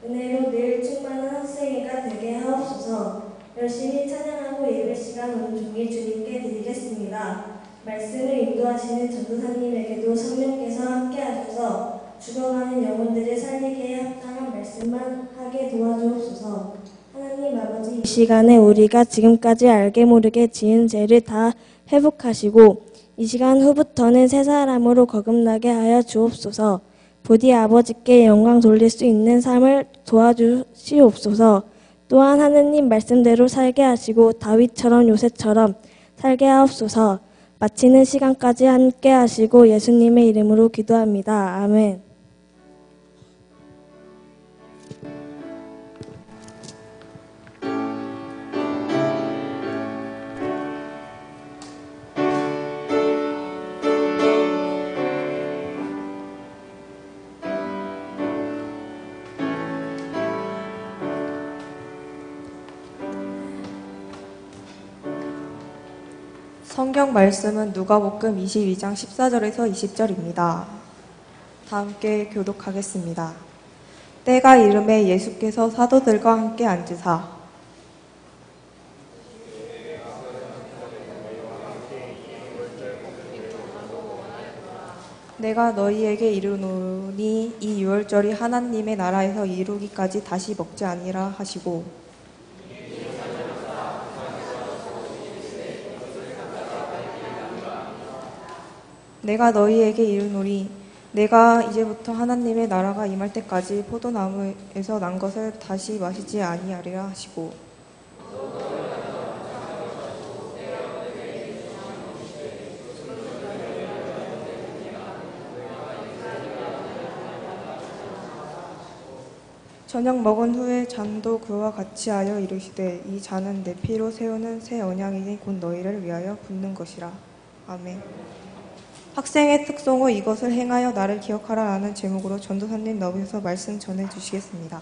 은혜로 늘 충만한 학생회가 되게 하옵소서. 열심히 찬양하고 예배 시간 온종일 주님께 드리겠습니다. 말씀을 인도하시는 전도사님에게도 성령께서 함께 하셔서 죽어가는 영혼들을 살리기에 합당한 말씀만 하게 도와주옵소서. 하나님 아버지, 이 시간에 우리가 지금까지 알게 모르게 지은 죄를 다 회복하시고 이 시간 후부터는 새 사람으로 거듭나게 하여 주옵소서. 부디 아버지께 영광 돌릴 수 있는 삶을 도와주시옵소서. 또한 하느님 말씀대로 살게 하시고 다윗처럼 요셉처럼 살게 하옵소서. 마치는 시간까지 함께 하시고 예수님의 이름으로 기도합니다. 아멘. 성경 말씀은 누가복음 22장 14절에서 20절입니다. 다 함께 교독하겠습니다. 때가 이름에 예수께서 사도들과 함께 앉으사 내가 너희에게 이르노니 이 유월절이 하나님의 나라에서 이루기까지 다시 먹지 아니라 하시고 내가 너희에게 이르노니 내가 이제부터 하나님의 나라가 임할 때까지 포도나무에서 난 것을 다시 마시지 아니하리라 하시고 저녁 먹은 후에 잔도 그와 같이 하여 이르시되 이 잔은 내 피로 세우는 새 언약이니 곧 너희를 위하여 붓는 것이라. 아멘. 학생의 특송호 이것을 행하여 나를 기억하라 라는 제목으로 전도사님 나오셔서 말씀 전해 주시겠습니다.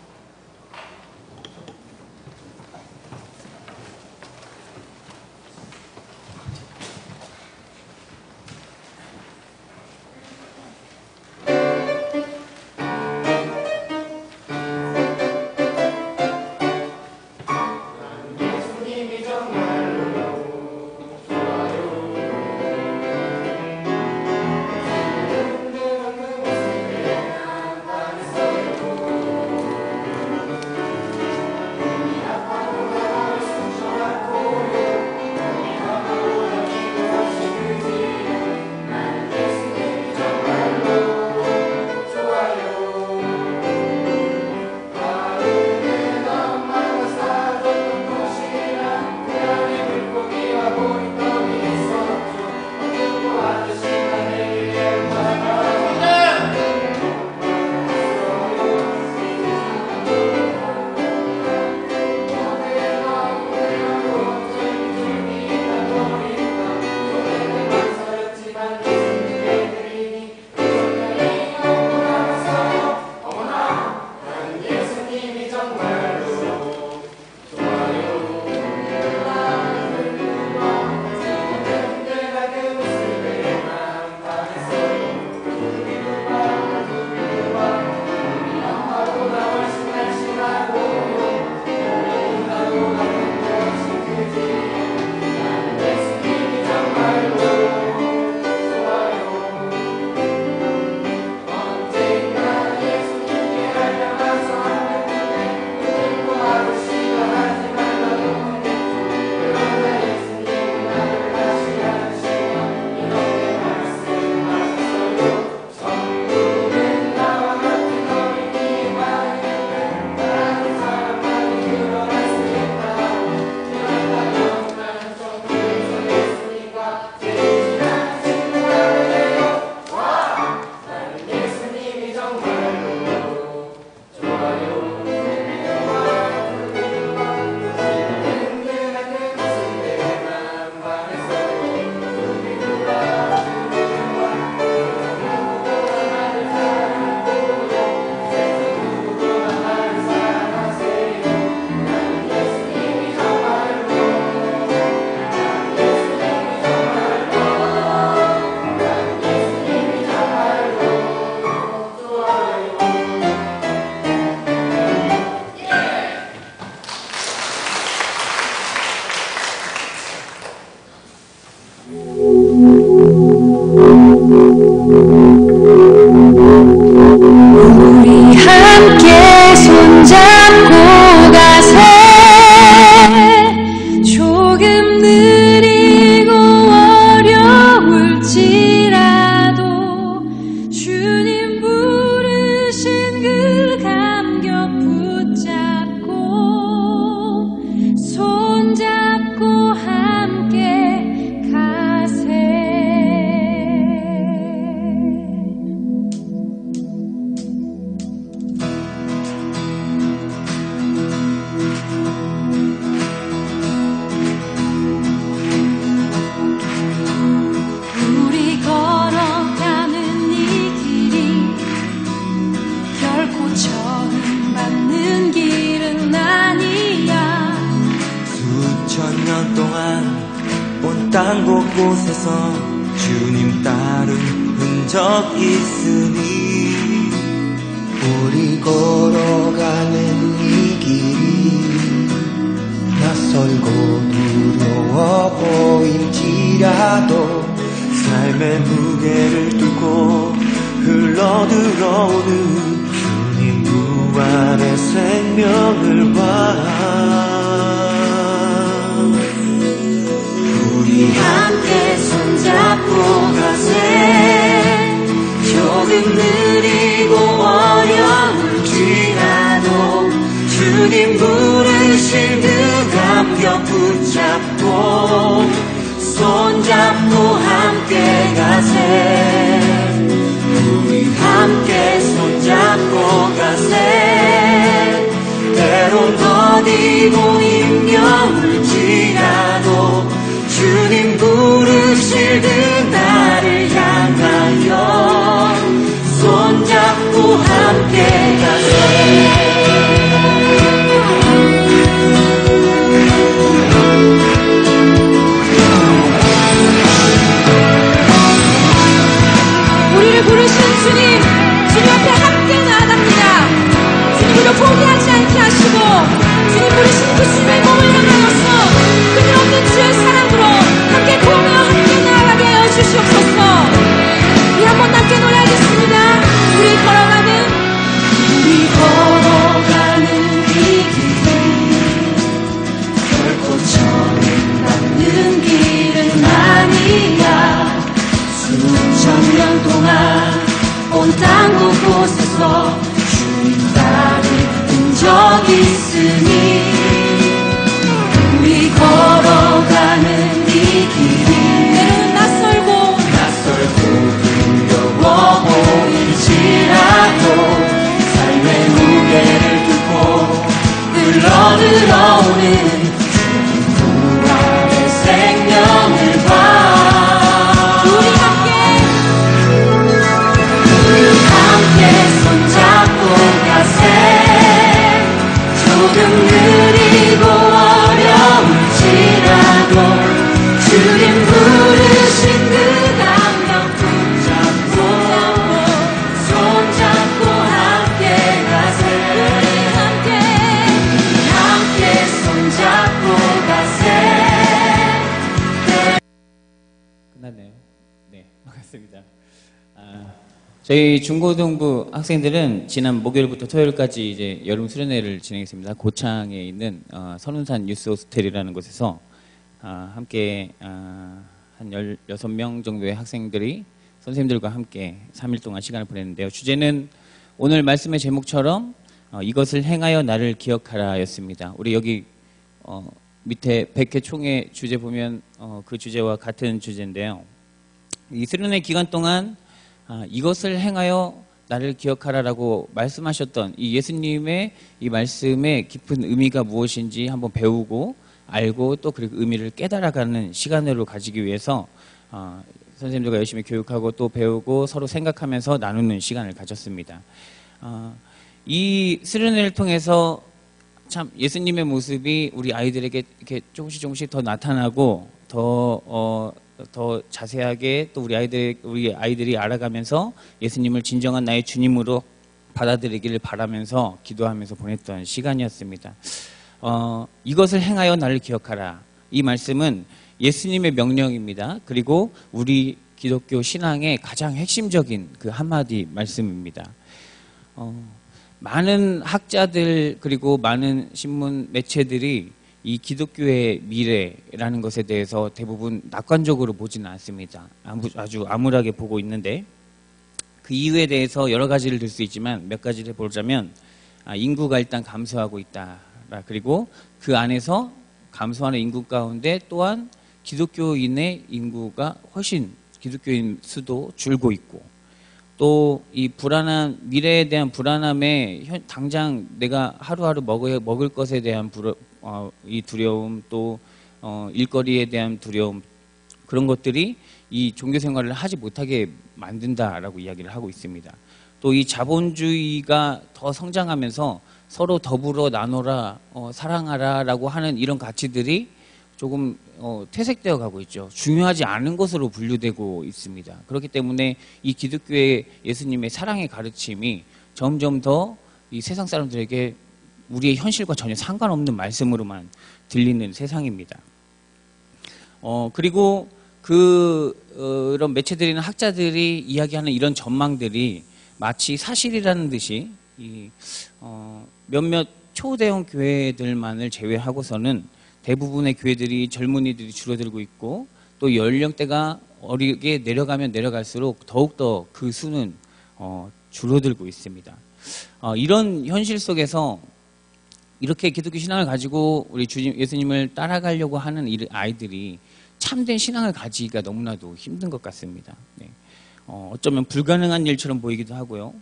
땅 곳곳에서 주님 따른 흔적 있으니 우리 걸어가는 이 길이 낯설고 두려워 보일지라도 삶의 무게를 뚫고 흘러들어오는 주님 부활의 생명을 봐. 우리 함께 손잡고 가세. 조금 느리고 어려울지라도 주님 부르신 그 감격 붙잡고 손잡고 함께 가세. 우리 함께 손잡고 가세. 때론 더디고 힘겨울지라도 주님 부르실 그 나를 향하여 손잡고 함께 가세. 우리를 부르신 주님 앞에 함께 나아갑니다. 주님으로 포기하지 않게 하시고 주님 부르신 그 주님의 몸을 향하여서 끊임없는 주의 사랑으로 함께 구하며 함께 나아가게 하여 주시옵소서. 우리 한번 함께 노래하겠습니다. 우리 걸어가는 이 길은 결코 처음 닿는 길은 아니야. 수천 년 동안 온 땅 곳곳에서 주님 따른 흔적 있으니 우리 걸어가는 이 길이 때로는 낯설고 두려워 보일지라도 삶의 무게를 뚫고 흘러들어오는 주님 부활의 생명을 봐. 손잡고 가세. 조금 느리고 어려울지라도 주님 부르신 그 감격 붙잡고 손잡고 함께 가세. 우리 함께 손잡고 가세. 끝났네요. 네, 반갑습니다. 저희 중고등부 학생들은 지난 목요일부터 토요일까지 이제 여름 수련회를 진행했습니다. 고창에 있는 선운산 유스 호스텔이라는 곳에서 함께 한 16명 정도의 학생들이 선생님들과 함께 3일 동안 시간을 보냈는데요. 주제는 오늘 말씀의 제목처럼 이것을 행하여 나를 기억하라 였습니다. 우리 여기 밑에 100회 총회 주제 보면 그 주제와 같은 주제인데요. 이 수련회 기간 동안 이것을 행하여 나를 기억하라라고 말씀하셨던 이 예수님의 이 말씀의 깊은 의미가 무엇인지 한번 배우고 알고 또 그리고 의미를 깨달아가는 시간으로 가지기 위해서 선생님들과 열심히 교육하고 또 배우고 서로 생각하면서 나누는 시간을 가졌습니다. 이 수련회를 통해서 참 예수님의 모습이 우리 아이들에게 이렇게 조금씩 더 나타나고 더 자세하게 또 우리 아이들이 알아가면서 예수님을 진정한 나의 주님으로 받아들이기를 바라면서 기도하면서 보냈던 시간이었습니다. 이것을 행하여 나를 기억하라. 이 말씀은 예수님의 명령입니다. 그리고 우리 기독교 신앙의 가장 핵심적인 그 한마디 말씀입니다. 많은 학자들 그리고 많은 신문 매체들이 이 기독교의 미래라는 것에 대해서 대부분 낙관적으로 보지는 않습니다. 아주 암울하게 보고 있는데 그 이유에 대해서 여러 가지를 들 수 있지만 몇 가지를 보자면 인구가 일단 감소하고 있다. 그리고 그 안에서 감소하는 인구 가운데 또한 기독교인의 인구가 훨씬 기독교인 수도 줄고 있고 또 이 불안한 미래에 대한 불안함에 당장 내가 하루하루 먹을 것에 대한 이 두려움 또 일거리에 대한 두려움 그런 것들이 이 종교 생활을 하지 못하게 만든다라고 이야기를 하고 있습니다. 또 이 자본주의가 더 성장하면서 서로 더불어 나눠라 사랑하라라고 하는 이런 가치들이 조금 퇴색되어 가고 있죠. 중요하지 않은 것으로 분류되고 있습니다. 그렇기 때문에 이 기독교의 예수님의 사랑의 가르침이 점점 더 이 세상 사람들에게 우리의 현실과 전혀 상관없는 말씀으로만 들리는 세상입니다. 그리고 그런 매체들이나 학자들이 이야기하는 이런 전망들이 마치 사실이라는 듯이 몇몇 초대형 교회들만을 제외하고서는 대부분의 교회들이 젊은이들이 줄어들고 있고 또 연령대가 어리게 내려가면 내려갈수록 더욱더 그 수는 줄어들고 있습니다. 이런 현실 속에서 이렇게 기독교 신앙을 가지고 우리 주님 예수님을 따라가려고 하는 아이들이 참된 신앙을 가지기가 너무나도 힘든 것 같습니다. 네. 어쩌면 불가능한 일처럼 보이기도 하고요.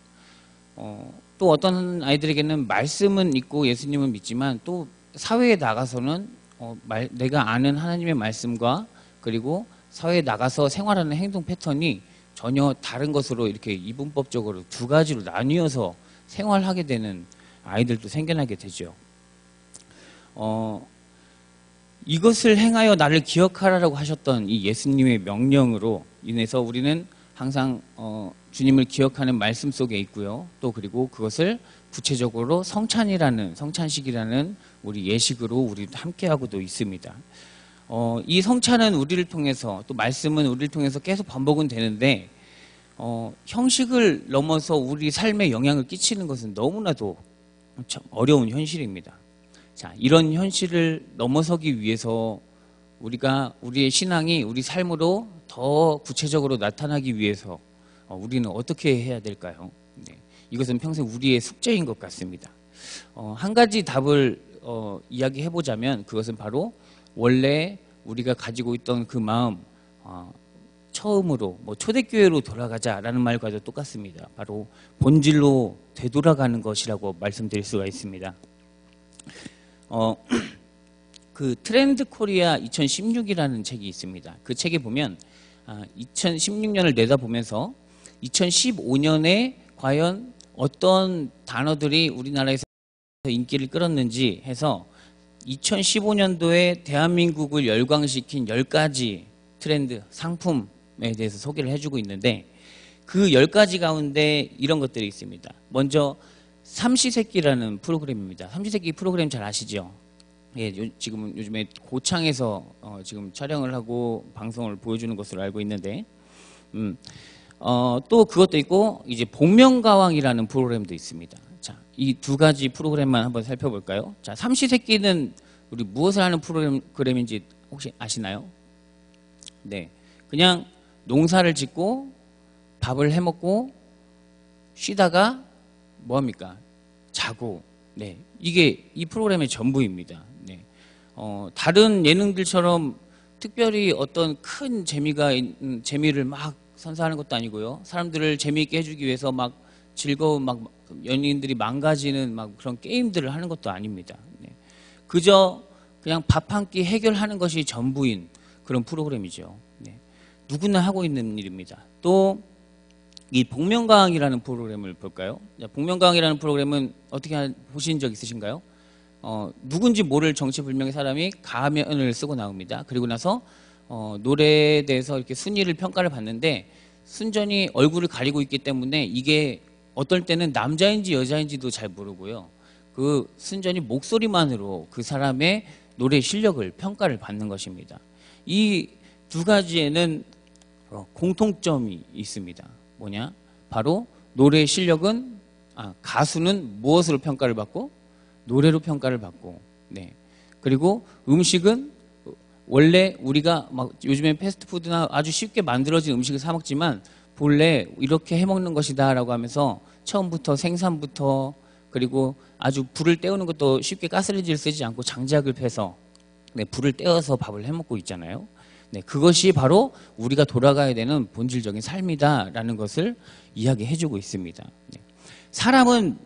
또 어떤 아이들에게는 말씀은 있고 예수님은 믿지만 또 사회에 나가서는 내가 아는 하나님의 말씀과 그리고 사회에 나가서 생활하는 행동 패턴이 전혀 다른 것으로 이렇게 이분법적으로 두 가지로 나뉘어서 생활하게 되는 아이들도 생겨나게 되죠. 이것을 행하여 나를 기억하라고 하셨던 이 예수님의 명령으로 인해서 우리는 항상 주님을 기억하는 말씀 속에 있고요. 또 그리고 그것을 구체적으로 성찬식이라는 우리 예식으로 우리도 함께하고도 있습니다. 이 성찬은 우리를 통해서 또 말씀은 우리를 통해서 계속 반복은 되는데 형식을 넘어서 우리 삶에 영향을 끼치는 것은 너무나도 참 어려운 현실입니다. 자, 이런 현실을 넘어서기 위해서 우리의 신앙이 우리 삶으로 더 구체적으로 나타나기 위해서 우리는 어떻게 해야 될까요? 네, 이것은 평생 우리의 숙제인 것 같습니다. 한 가지 답을 이야기해보자면 그것은 바로 원래 우리가 가지고 있던 그 마음, 처음으로 초대교회로 돌아가자라는 말과도 똑같습니다. 바로 본질로 되돌아가는 것이라고 말씀드릴 수가 있습니다. 그 트렌드 코리아 2016이라는 책이 있습니다. 그 책에 보면 2016년을 내다보면서 2015년에 과연 어떤 단어들이 우리나라에서 인기를 끌었는지 해서 2015년도에 대한민국을 열광시킨 10가지 트렌드 상품에 대해서 소개를 해주고 있는데 그 10가지 가운데 이런 것들이 있습니다. 먼저 삼시세끼라는 프로그램입니다. 삼시세끼 프로그램 잘 아시죠? 예, 지금 요즘에 고창에서 지금 촬영을 하고 방송을 보여주는 것으로 알고 있는데, 또 그것도 있고 이제 복면가왕이라는 프로그램도 있습니다. 자, 이 두 가지 프로그램만 한번 살펴볼까요? 자, 삼시세끼는 우리 무엇을 하는 프로그램인지 혹시 아시나요? 네, 그냥 농사를 짓고 밥을 해먹고 쉬다가 뭐 합니까? 자고. 네, 이게 이 프로그램의 전부입니다. 네, 다른 예능들처럼 특별히 어떤 큰 재미를 막 선사하는 것도 아니고요. 사람들을 재미있게 해주기 위해서 막 즐거운 연예인들이 망가지는 그런 게임들을 하는 것도 아닙니다. 네, 그저 그냥 밥 한 끼 해결하는 것이 전부인 그런 프로그램이죠. 네, 누구나 하고 있는 일입니다. 또 이 복면가왕이라는 프로그램을 볼까요? 복면가왕이라는 프로그램은 어떻게 보신 적 있으신가요? 누군지 모를 정체불명의 사람이 가면을 쓰고 나옵니다. 그리고 나서 노래에 대해서 이렇게 순위를 평가를 받는데 순전히 얼굴을 가리고 있기 때문에 이게 어떨 때는 남자인지 여자인지도 잘 모르고요. 그 순전히 목소리만으로 그 사람의 노래 실력을 평가를 받는 것입니다. 이 두 가지에는 공통점이 있습니다. 뭐냐? 바로 노래 실력은 가수는 무엇으로 평가를 받고 노래로 평가를 받고, 네, 그리고 음식은 원래 우리가 요즘에 패스트푸드나 아주 쉽게 만들어진 음식을 사 먹지만 본래 이렇게 해 먹는 것이다라고 하면서 처음부터 생산부터 그리고 아주 불을 때우는 것도 쉽게 가스레인지를 쓰지 않고 장작을 패서 불을 떼어서 밥을 해 먹고 있잖아요. 네, 그것이 바로 우리가 돌아가야 되는 본질적인 삶이다라는 것을 이야기해주고 있습니다. 네. 사람은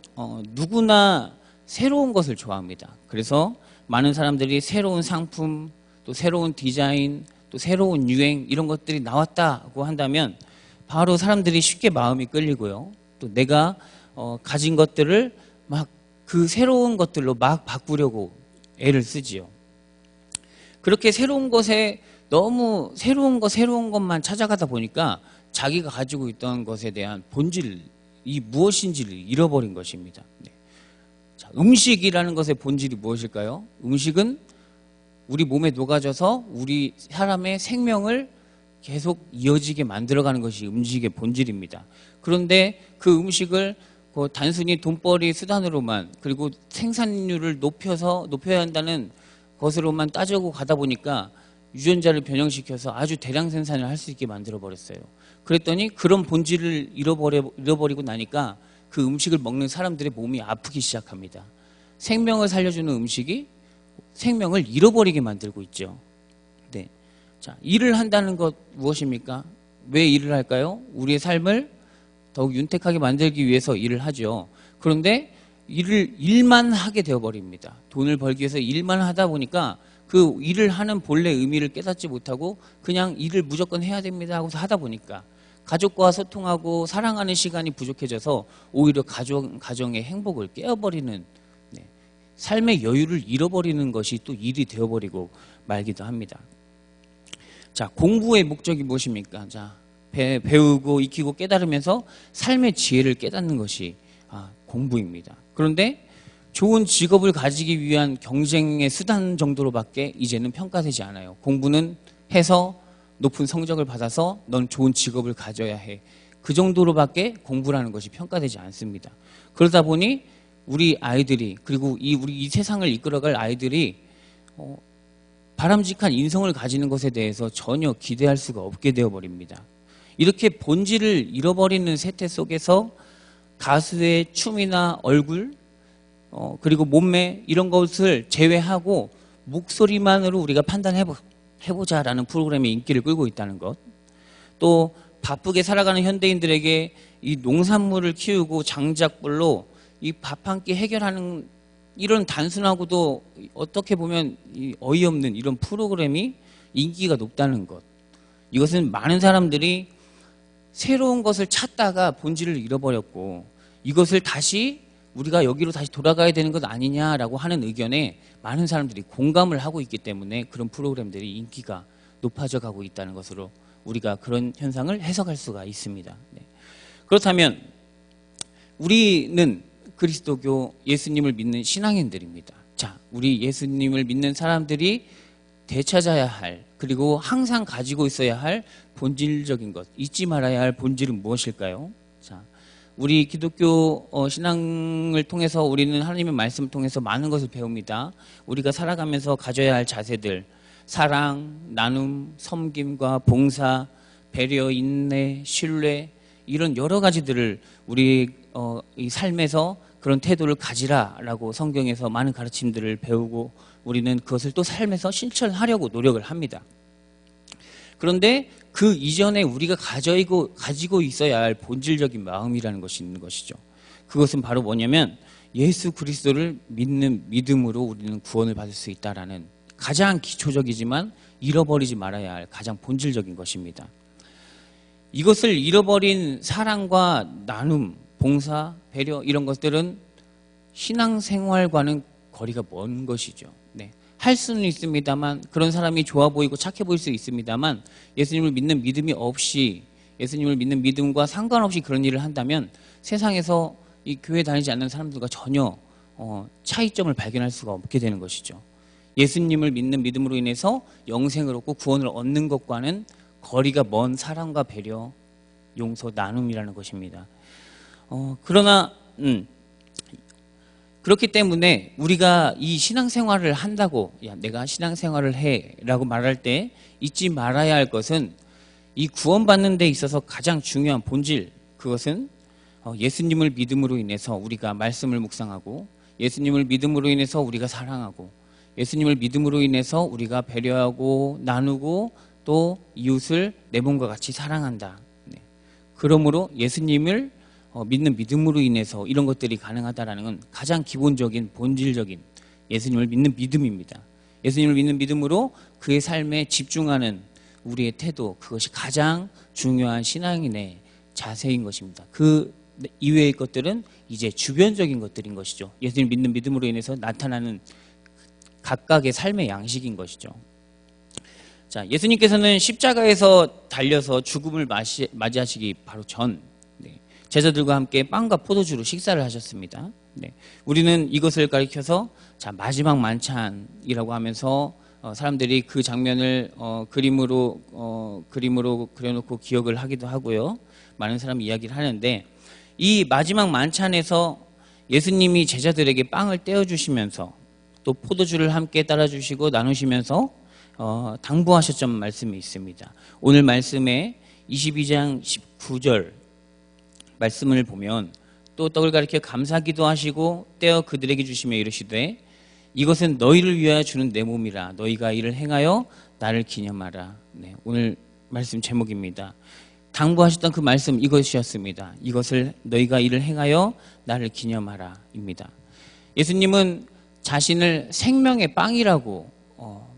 누구나 새로운 것을 좋아합니다. 그래서 많은 사람들이 새로운 상품, 또 새로운 디자인, 또 새로운 유행 이런 것들이 나왔다고 한다면 바로 사람들이 쉽게 마음이 끌리고요. 또 내가 가진 것들을 그 새로운 것들로 막 바꾸려고 애를 쓰지요. 그렇게 새로운 것에 너무 새로운 것만 찾아가다 보니까 자기가 가지고 있던 것에 대한 본질이 무엇인지를 잃어버린 것입니다. 네. 자, 음식이라는 것의 본질이 무엇일까요? 음식은 우리 몸에 녹아져서 우리 사람의 생명을 계속 이어지게 만들어가는 것이 음식의 본질입니다. 그런데 그 음식을 단순히 돈벌이 수단으로만 그리고 생산률을 높여야 한다는 것으로만 따지고 가다 보니까 유전자를 변형시켜서 아주 대량 생산을 할 수 있게 만들어 버렸어요. 그랬더니 그런 본질을 잃어버리고 나니까 그 음식을 먹는 사람들의 몸이 아프기 시작합니다. 생명을 살려주는 음식이 생명을 잃어버리게 만들고 있죠. 네. 자, 일을 한다는 것 무엇입니까? 왜 일을 할까요? 우리의 삶을 더욱 윤택하게 만들기 위해서 일을 하죠. 그런데 일만 하게 되어버립니다. 돈을 벌기 위해서 일만 하다 보니까 그 일을 하는 본래 의미를 깨닫지 못하고 그냥 일을 무조건 해야 됩니다 하고서 하다 보니까 가족과 소통하고 사랑하는 시간이 부족해져서 오히려 가정의 행복을 깨어버리는, 네, 삶의 여유를 잃어버리는 것이 또 일이 되어버리고 말기도 합니다. 자, 공부의 목적이 무엇입니까? 자, 배우고 익히고 깨달으면서 삶의 지혜를 깨닫는 것이 공부입니다. 그런데 좋은 직업을 가지기 위한 경쟁의 수단 정도로밖에 이제는 평가되지 않아요. 공부는 해서 높은 성적을 받아서 넌 좋은 직업을 가져야 해. 그 정도로밖에 공부라는 것이 평가되지 않습니다. 그러다 보니 우리 아이들이, 그리고 우리 이 세상을 이끌어갈 아이들이 바람직한 인성을 가지는 것에 대해서 전혀 기대할 수가 없게 되어버립니다. 이렇게 본질을 잃어버리는 세태 속에서 가수의 춤이나 얼굴, 그리고 몸매 이런 것을 제외하고 목소리만으로 우리가 판단해보자라는 프로그램이 인기를 끌고 있다는 것, 또 바쁘게 살아가는 현대인들에게 이 농산물을 키우고 장작불로 이 밥 한 끼 해결하는 이런 단순하고도 어떻게 보면 어이없는 이런 프로그램이 인기가 높다는 것, 이것은 많은 사람들이 새로운 것을 찾다가 본질을 잃어버렸고 이것을 다시 우리가 여기로 다시 돌아가야 되는 것 아니냐라고 하는 의견에 많은 사람들이 공감을 하고 있기 때문에 그런 프로그램들이 인기가 높아져 가고 있다는 것으로 우리가 그런 현상을 해석할 수가 있습니다. 네. 그렇다면 우리는 그리스도교 예수님을 믿는 신앙인들입니다. 자, 우리 예수님을 믿는 사람들이 되찾아야 할, 그리고 항상 가지고 있어야 할 본질적인 것, 잊지 말아야 할 본질은 무엇일까요? 자, 우리 기독교 신앙을 통해서 우리는 하나님의 말씀을 통해서 많은 것을 배웁니다. 우리가 살아가면서 가져야 할 자세들, 사랑, 나눔, 섬김과 봉사, 배려, 인내, 신뢰, 이런 여러 가지들을 우리 이 삶에서 그런 태도를 가지라라고 성경에서 많은 가르침들을 배우고 우리는 그것을 또 삶에서 실천하려고 노력을 합니다. 그런데 그 이전에 우리가 가지고 있어야 할 본질적인 마음이라는 것이 있는 것이죠. 그것은 바로 뭐냐면 예수 그리스도를 믿는 믿음으로 우리는 구원을 받을 수 있다라는 가장 기초적이지만 잃어버리지 말아야 할 가장 본질적인 것입니다. 이것을 잃어버린 사랑과 나눔, 봉사, 배려 이런 것들은 신앙생활과는 거리가 먼 것이죠. 네. 할 수는 있습니다만, 그런 사람이 좋아 보이고 착해 보일 수 있습니다만 예수님을 믿는 믿음이 없이, 예수님을 믿는 믿음과 상관없이 그런 일을 한다면 세상에서 이 교회 다니지 않는 사람들과 전혀 차이점을 발견할 수가 없게 되는 것이죠. 예수님을 믿는 믿음으로 인해서 영생을 얻고 구원을 얻는 것과는 거리가 먼 사랑과 배려, 용서, 나눔이라는 것입니다. 그러나 그렇기 때문에 우리가 이 신앙생활을 한다고, 야, 내가 신앙생활을 해 라고 말할 때 잊지 말아야 할 것은 이 구원받는 데 있어서 가장 중요한 본질, 그것은 예수님을 믿음으로 인해서 우리가 말씀을 묵상하고, 예수님을 믿음으로 인해서 우리가 사랑하고, 예수님을 믿음으로 인해서 우리가 배려하고 나누고 또 이웃을 내 몸과 같이 사랑한다. 네. 그러므로 예수님을 믿는 믿음으로 인해서 이런 것들이 가능하다는 건 가장 기본적인 본질적인 예수님을 믿는 믿음입니다. 예수님을 믿는 믿음으로 그의 삶에 집중하는 우리의 태도, 그것이 가장 중요한 신앙인의 자세인 것입니다. 그 이외의 것들은 이제 주변적인 것들인 것이죠. 예수님을 믿는 믿음으로 인해서 나타나는 각각의 삶의 양식인 것이죠. 자, 예수님께서는 십자가에서 달려서 죽음을 맞이하시기 바로 전 제자들과 함께 빵과 포도주로 식사를 하셨습니다. 우리는 이것을 가리켜서 자, 마지막 만찬이라고 하면서 사람들이 그 장면을 그림으로 그려놓고 기억을 하기도 하고요. 많은 사람이 이야기를 하는데 이 마지막 만찬에서 예수님이 제자들에게 빵을 떼어주시면서 또 포도주를 함께 따라주시고 나누시면서 당부하셨던 말씀이 있습니다. 오늘 말씀에 22장 19절 말씀을 보면 또 떡을 가리켜 감사기도 하시고 떼어 그들에게 주시며 이르시되 이것은 너희를 위하여 주는 내 몸이라 너희가 이를 행하여 나를 기념하라. 오늘 말씀 제목입니다. 당부하셨던 그 말씀 이것이었습니다. 이것을 너희가 이를 행하여 나를 기념하라 입니다. 예수님은 자신을 생명의 빵이라고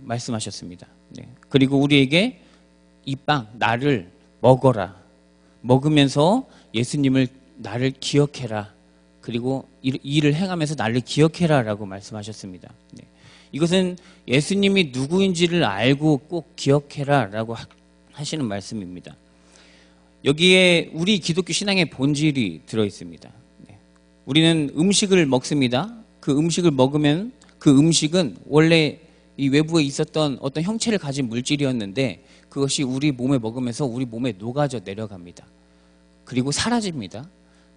말씀하셨습니다. 그리고 우리에게 이 빵, 나를 먹어라. 먹으면서 예수님을 나를 기억해라. 그리고 일을 행하면서 나를 기억해라 라고 말씀하셨습니다. 이것은 예수님이 누구인지를 알고 꼭 기억해라 라고 하시는 말씀입니다. 여기에 우리 기독교 신앙의 본질이 들어있습니다. 우리는 음식을 먹습니다. 그 음식을 먹으면 그 음식은 원래 이 외부에 있었던 어떤 형체를 가진 물질이었는데 그것이 우리 몸에 먹으면서 우리 몸에 녹아져 내려갑니다. 그리고 사라집니다.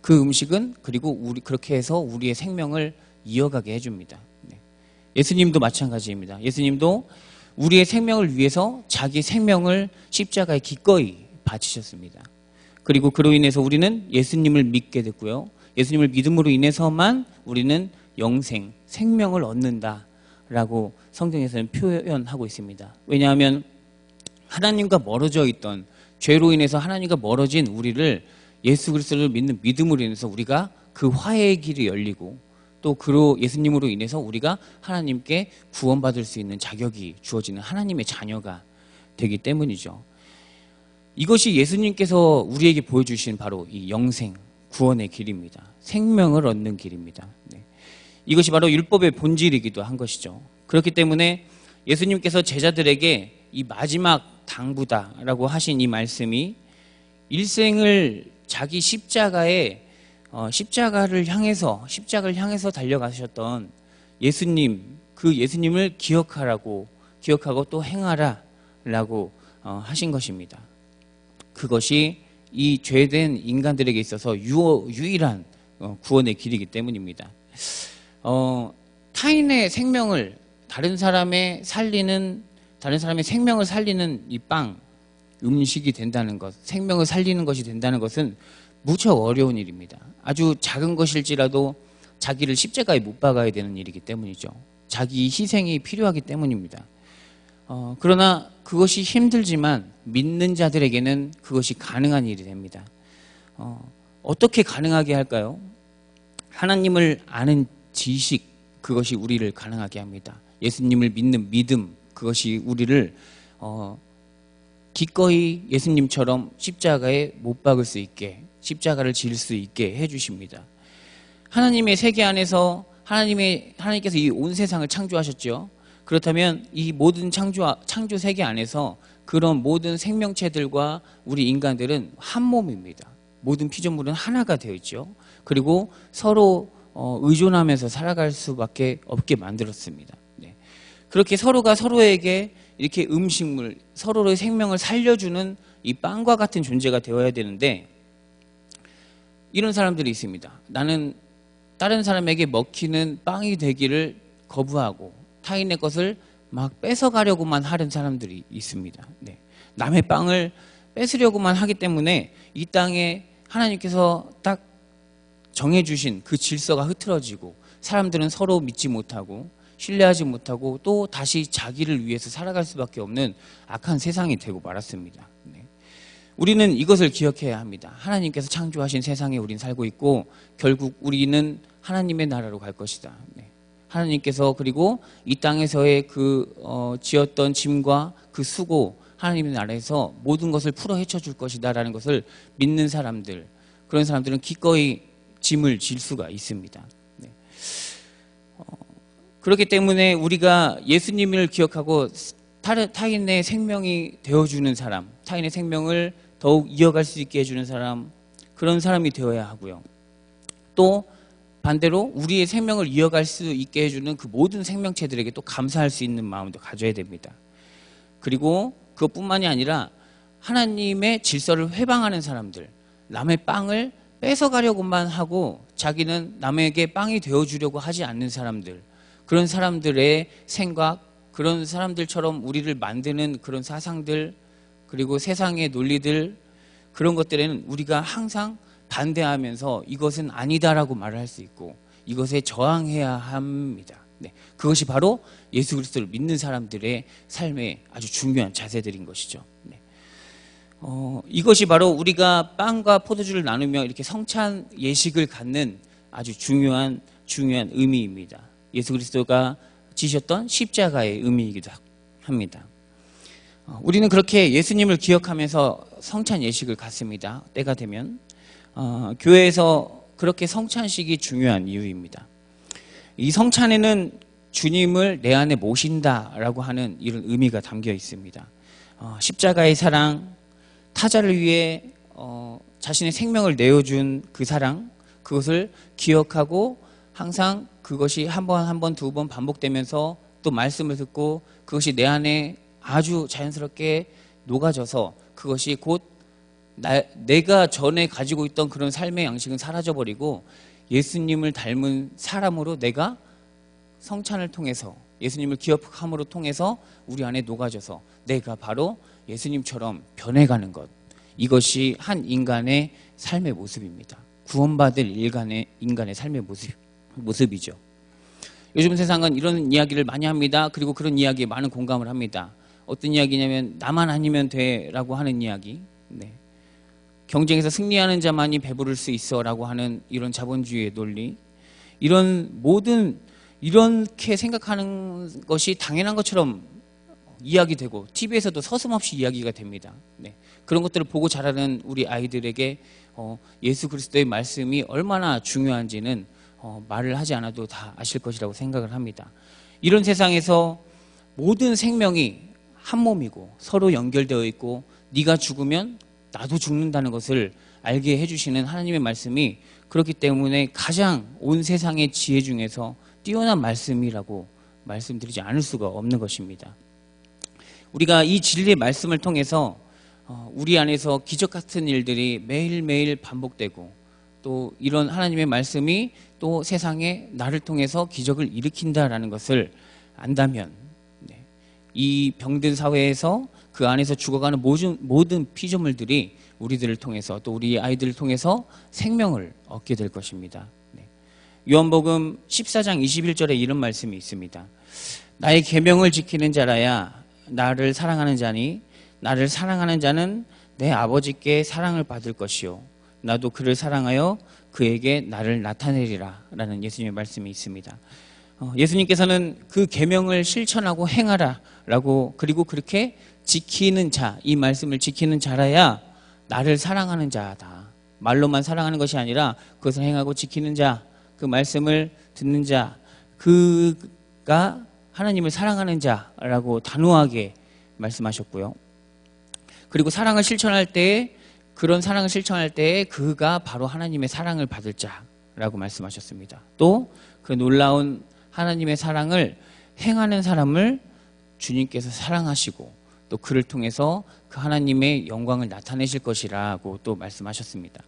그 음식은 그리고 그렇게 해서 우리의 생명을 이어가게 해줍니다. 예수님도 마찬가지입니다. 예수님도 우리의 생명을 위해서 자기 생명을 십자가에 기꺼이 바치셨습니다. 그리고 그로 인해서 우리는 예수님을 믿게 됐고요. 예수님을 믿음으로 인해서만 우리는 영생, 생명을 얻는다라고 성경에서는 표현하고 있습니다. 왜냐하면 하나님과 멀어져 있던 죄로 인해서 하나님과 멀어진 우리를 예수 그리스도를 믿는 믿음으로 인해서 우리가 그 화해의 길이 열리고 또 그로 예수님으로 인해서 우리가 하나님께 구원받을 수 있는 자격이 주어지는 하나님의 자녀가 되기 때문이죠. 이것이 예수님께서 우리에게 보여주신 바로 이 영생, 구원의 길입니다. 생명을 얻는 길입니다. 이것이 바로 율법의 본질이기도 한 것이죠. 그렇기 때문에 예수님께서 제자들에게 이 마지막 당부다라고 하신 이 말씀이 일생을 자기 십자가를 향해서 달려가셨던 예수님, 그 예수님을 기억하고 또 행하라라고 하신 것입니다. 그것이 이 죄된 인간들에게 있어서 유일한 구원의 길이기 때문입니다. 타인의 생명을 다른 사람의 생명을 살리는 이 빵, 음식이 된다는 것, 생명을 살리는 것이 된다는 것은 무척 어려운 일입니다. 아주 작은 것일지라도 자기를 십자가에 못 박아야 되는 일이기 때문이죠. 자기 희생이 필요하기 때문입니다. 그러나 그것이 힘들지만 믿는 자들에게는 그것이 가능한 일이 됩니다. 어떻게 가능하게 할까요? 하나님을 아는 지식, 그것이 우리를 가능하게 합니다. 예수님을 믿는 믿음, 그것이 우리를 기꺼이 예수님처럼 십자가에 못 박을 수 있게, 십자가를 질 수 있게 해주십니다. 하나님의 세계 안에서 하나님께서 이 온 세상을 창조하셨죠. 그렇다면 이 모든 창조 세계 안에서 그런 모든 생명체들과 우리 인간들은 한 몸입니다. 모든 피조물은 하나가 되어 있죠. 그리고 서로 의존하면서 살아갈 수밖에 없게 만들었습니다. 그렇게 서로가 서로에게 이렇게 음식물, 서로의 생명을 살려주는 이 빵과 같은 존재가 되어야 되는데 이런 사람들이 있습니다. 나는 다른 사람에게 먹히는 빵이 되기를 거부하고 타인의 것을 막 뺏어가려고만 하는 사람들이 있습니다. 남의 빵을 뺏으려고만 하기 때문에 이 땅에 하나님께서 딱 정해주신 그 질서가 흐트러지고 사람들은 서로 믿지 못하고 신뢰하지 못하고 또 다시 자기를 위해서 살아갈 수밖에 없는 악한 세상이 되고 말았습니다. 우리는 이것을 기억해야 합니다. 하나님께서 창조하신 세상에 우린 살고 있고 결국 우리는 하나님의 나라로 갈 것이다. 하나님께서 그리고 이 땅에서의 지었던 짐과 그 수고 하나님의 나라에서 모든 것을 풀어 헤쳐줄 것이다 라는 것을 믿는 사람들, 그런 사람들은 기꺼이 짐을 질 수가 있습니다. 그렇기 때문에 우리가 예수님을 기억하고 타인의 생명이 되어주는 사람, 타인의 생명을 더욱 이어갈 수 있게 해주는 사람, 그런 사람이 되어야 하고요. 또 반대로 우리의 생명을 이어갈 수 있게 해주는 그 모든 생명체들에게 또 감사할 수 있는 마음도 가져야 됩니다. 그리고 그것뿐만이 아니라 하나님의 질서를 회방하는 사람들, 남의 빵을 뺏어가려고만 하고 자기는 남에게 빵이 되어주려고 하지 않는 사람들, 그런 사람들의 생각, 그런 사람들처럼 우리를 만드는 그런 사상들, 그리고 세상의 논리들, 그런 것들에는 우리가 항상 반대하면서 이것은 아니다라고 말을 할 수 있고 이것에 저항해야 합니다. 네, 그것이 바로 예수 그리스도를 믿는 사람들의 삶의 아주 중요한 자세들인 것이죠. 네. 이것이 바로 우리가 빵과 포도주를 나누며 이렇게 성찬 예식을 갖는 아주 중요한 의미입니다. 예수 그리스도가 지셨던 십자가의 의미이기도 합니다. 우리는 그렇게 예수님을 기억하면서 성찬 예식을 갖습니다. 때가 되면 교회에서 그렇게 성찬식이 중요한 이유입니다. 이 성찬에는 주님을 내 안에 모신다라고 하는 이런 의미가 담겨 있습니다. 십자가의 사랑, 타자를 위해 자신의 생명을 내어준 그 사랑, 그것을 기억하고 항상 그것이 한 번, 두 번 반복되면서 또 말씀을 듣고 그것이 내 안에 아주 자연스럽게 녹아져서 그것이 곧 내가 전에 가지고 있던 그런 삶의 양식은 사라져버리고 예수님을 닮은 사람으로 내가 성찬을 통해서 예수님을 기억함으로 통해서 우리 안에 녹아져서 내가 바로 예수님처럼 변해가는 것, 이것이 한 인간의 삶의 모습입니다. 구원받을 인간의 삶의 모습이죠. 요즘 세상은 이런 이야기를 많이 합니다. 그리고 그런 이야기에 많은 공감을 합니다. 어떤 이야기냐면 나만 아니면 돼라고 하는 이야기. 네. 경쟁에서 승리하는 자만이 배부를 수 있어라고 하는 이런 자본주의의 논리. 이렇게 생각하는 것이 당연한 것처럼 이야기되고 TV에서도 서슴없이 이야기가 됩니다. 네. 그런 것들을 보고 자라는 우리 아이들에게 예수 그리스도의 말씀이 얼마나 중요한지는 말을 하지 않아도 다 아실 것이라고 생각을 합니다. 이런 세상에서 모든 생명이 한 몸이고 서로 연결되어 있고 네가 죽으면 나도 죽는다는 것을 알게 해주시는 하나님의 말씀이 그렇기 때문에 가장 온 세상의 지혜 중에서 뛰어난 말씀이라고 말씀드리지 않을 수가 없는 것입니다. 우리가 이 진리의 말씀을 통해서 우리 안에서 기적 같은 일들이 매일매일 반복되고 또 이런 하나님의 말씀이 또 세상에 나를 통해서 기적을 일으킨다라는 것을 안다면 이 병든 사회에서 그 안에서 죽어가는 모든 피조물들이 우리들을 통해서 또 우리 아이들을 통해서 생명을 얻게 될 것입니다. 요한복음 14장 21절에 이런 말씀이 있습니다. 나의 계명을 지키는 자라야 나를 사랑하는 자니 나를 사랑하는 자는 내 아버지께 사랑을 받을 것이요 나도 그를 사랑하여 그에게 나를 나타내리라 라는 예수님의 말씀이 있습니다. 예수님께서는 그 계명을 실천하고 행하라 라고 그리고 그렇게 지키는 자, 이 말씀을 지키는 자라야 나를 사랑하는 자다. 말로만 사랑하는 것이 아니라 그것을 행하고 지키는 자, 그 말씀을 듣는 자, 그가 하나님을 사랑하는 자라고 단호하게 말씀하셨고요. 그리고 사랑을 실천할 때에 그런 사랑을 실천할 때에 그가 바로 하나님의 사랑을 받을 자라고 말씀하셨습니다. 또 그 놀라운 하나님의 사랑을 행하는 사람을 주님께서 사랑하시고 또 그를 통해서 그 하나님의 영광을 나타내실 것이라고 또 말씀하셨습니다.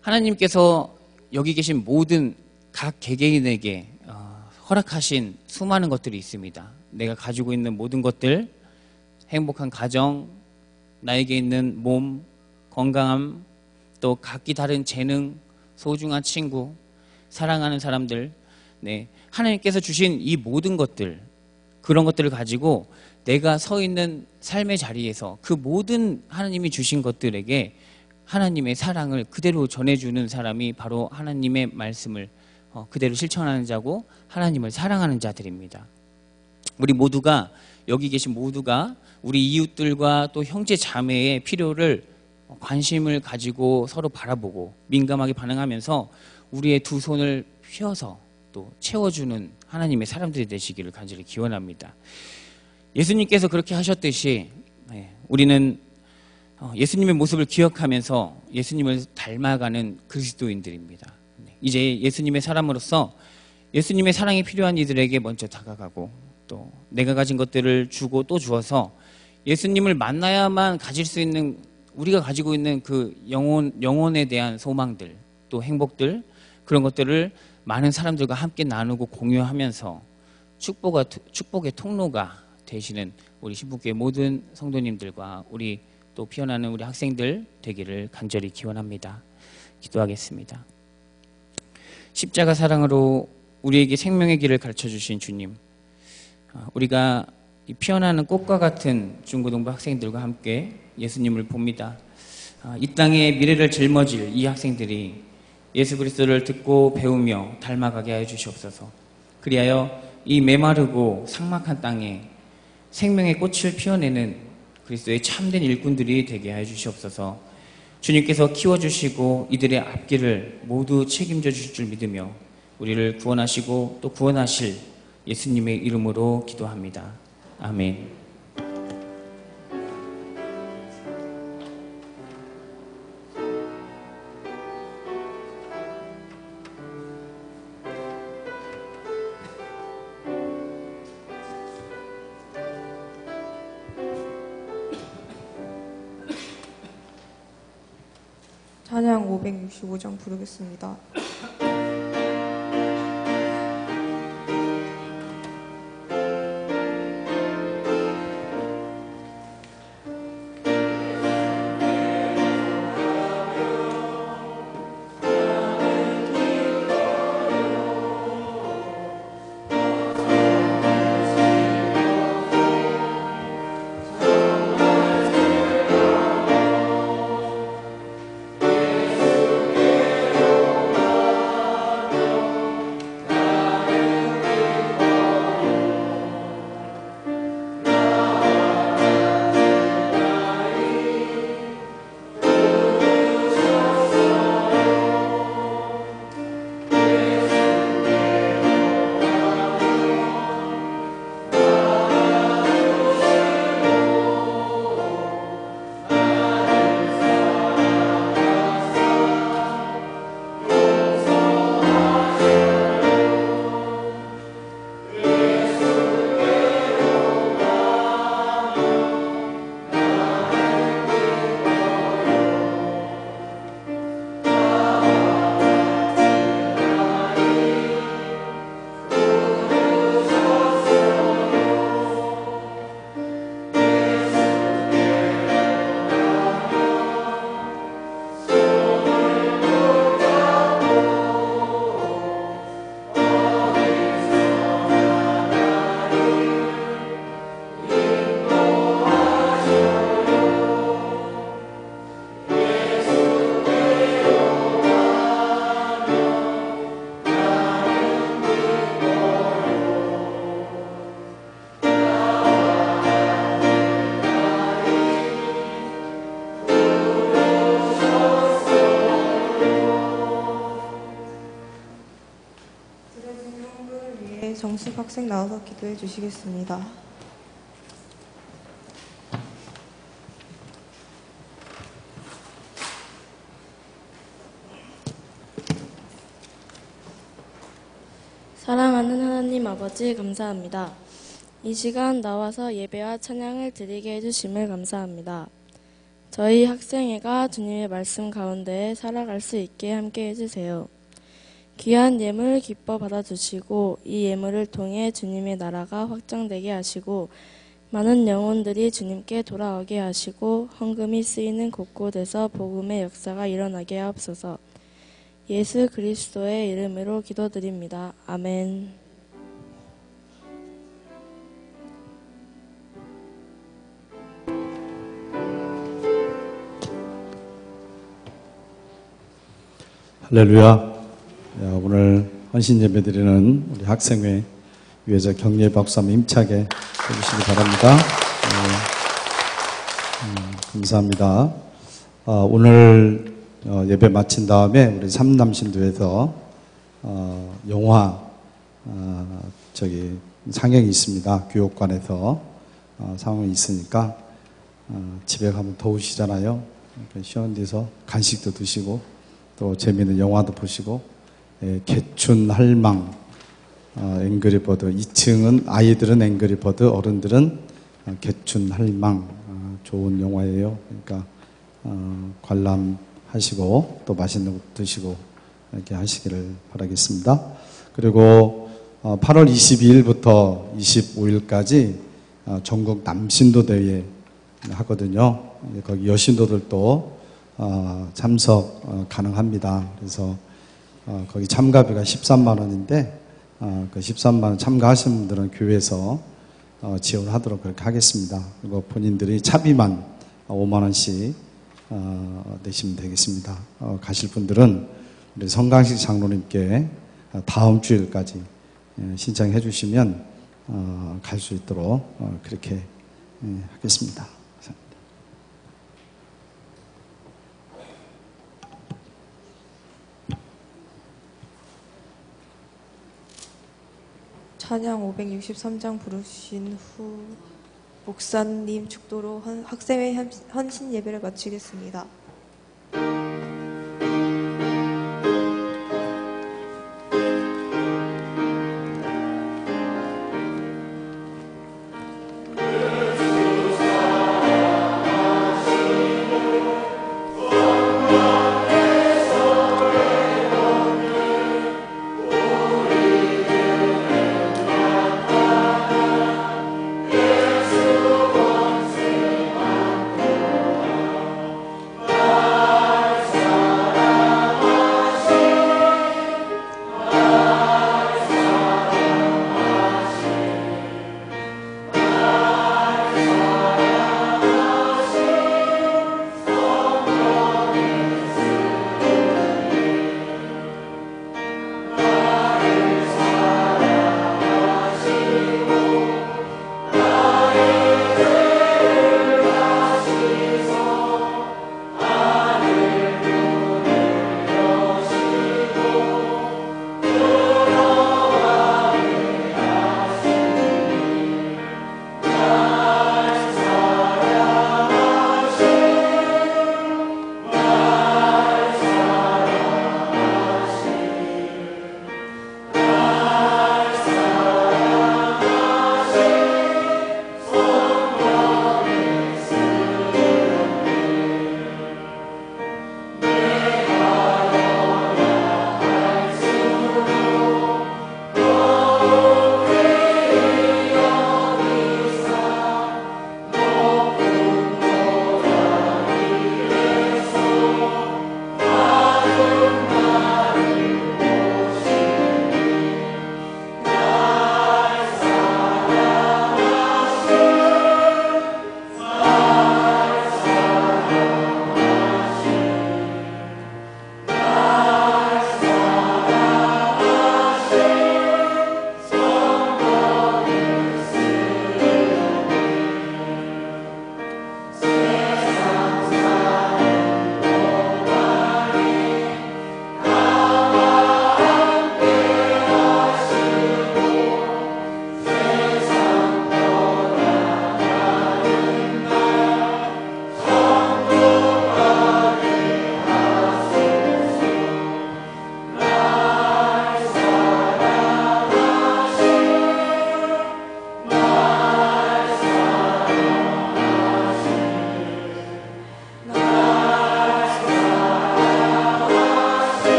하나님께서 여기 계신 모든 각 개개인에게 허락하신 수많은 것들이 있습니다. 내가 가지고 있는 모든 것들, 행복한 가정, 나에게 있는 몸, 건강함, 또 각기 다른 재능, 소중한 친구, 사랑하는 사람들, 하나님께서 주신 이 모든 것들, 그런 것들을 가지고 내가 서 있는 삶의 자리에서 그 모든 하나님이 주신 것들에게 하나님의 사랑을 그대로 전해주는 사람이 바로 하나님의 말씀을 그대로 실천하는 자고 하나님을 사랑하는 자들입니다. 우리 모두가, 여기 계신 모두가 우리 이웃들과 또 형제 자매의 필요를 관심을 가지고 서로 바라보고 민감하게 반응하면서 우리의 두 손을 휘어서 또 채워주는 하나님의 사람들이 되시기를 간절히 기원합니다. 예수님께서 그렇게 하셨듯이 우리는 예수님의 모습을 기억하면서 예수님을 닮아가는 그리스도인들입니다. 이제 예수님의 사람으로서 예수님의 사랑이 필요한 이들에게 먼저 다가가고 또 내가 가진 것들을 주고 또 주어서 예수님을 만나야만 가질 수 있는 우리가 가지고 있는 그 영혼에 대한 소망들 또 행복들 그런 것들을 많은 사람들과 함께 나누고 공유하면서 축복의 통로가 되시는 우리 신부교회 모든 성도님들과 우리 또 피어나는 우리 학생들 되기를 간절히 기원합니다. 기도하겠습니다. 십자가 사랑으로 우리에게 생명의 길을 가르쳐 주신 주님, 우리가 이 피어나는 꽃과 같은 중고등부 학생들과 함께 예수님을 봅니다. 이 땅의 미래를 짊어질 이 학생들이 예수 그리스도를 듣고 배우며 닮아가게 하여 주시옵소서. 그리하여 이 메마르고 삭막한 땅에 생명의 꽃을 피워내는 그리스도의 참된 일꾼들이 되게 하여 주시옵소서. 주님께서 키워주시고 이들의 앞길을 모두 책임져 주실 줄 믿으며 우리를 구원하시고 또 구원하실 예수님의 이름으로 기도합니다. 아멘. 찬양 565장 부르겠습니다. 정식 학생 나와서 기도해 주시겠습니다. 사랑하는 하나님 아버지 감사합니다. 이 시간 나와서 예배와 찬양을 드리게 해주심을 감사합니다. 저희 학생회가 주님의 말씀 가운데 살아갈 수 있게 함께 해주세요. 귀한 예물 기뻐 받아주시고 이 예물을 통해 주님의 나라가 확장되게 하시고 많은 영혼들이 주님께 돌아오게 하시고 헌금이 쓰이는 곳곳에서 복음의 역사가 일어나게 하옵소서. 예수 그리스도의 이름으로 기도드립니다. 아멘. 할렐루야. 오늘 헌신 예배 드리는 우리 학생회 위에서 격려의 박수 한번 힘차게 해주시기 바랍니다. 감사합니다. 오늘 예배 마친 다음에 우리 삼남신도에서 영화 상영이 있습니다. 교육관에서 상황이 있으니까 집에 가면 더우시잖아요. 그러니까 시원 데서 간식도 드시고 또 재미있는 영화도 보시고 개춘 할망 앵그리버드 2층은 아이들은 앵그리버드 어른들은 개춘 할망 좋은 영화예요. 그러니까 관람하시고 또 맛있는 거 드시고 이렇게 하시기를 바라겠습니다. 그리고 8월 22일부터 25일까지 전국 남신도 대회 하거든요. 거기 여신도들도 참석 가능합니다. 그래서 거기 참가비가 13만 원인데 그 13만 원 참가하시는 분들은 교회에서 지원하도록 그렇게 하겠습니다. 그리고 본인들이 차비만 5만 원씩 내시면 되겠습니다. 가실 분들은 우리 성강식 장로님께 다음 주일까지 신청해 주시면 갈 수 있도록 그렇게 하겠습니다. 찬양 563장 부르신 후 목사님 축도로 학생회 헌신 예배를 마치겠습니다.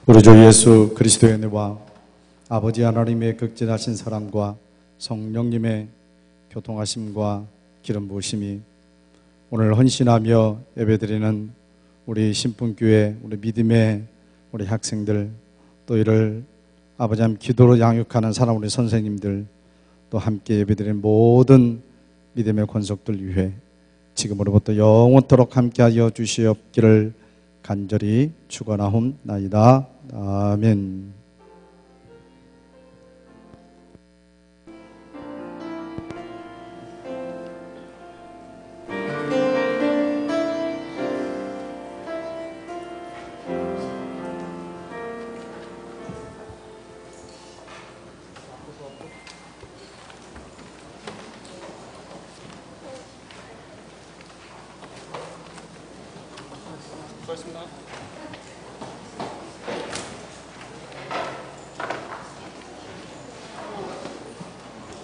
우리 주 예수 그리스도의 은혜와 아버지 하나님의 극진하신 사랑과 성령님의 교통하심과 기름 부으심이 오늘 헌신하며 예배드리는 우리 신분교회 우리 믿음의 우리 학생들 또 이를 아버지 하나님 기도로 양육하는 사람 우리 선생님들 또 함께 예배드리는 모든 믿음의 권속들 위해 지금으로부터 영원토록 함께하여 주시옵기를 간절히 축원하옵나이다. 아멘. 수고하셨습니다.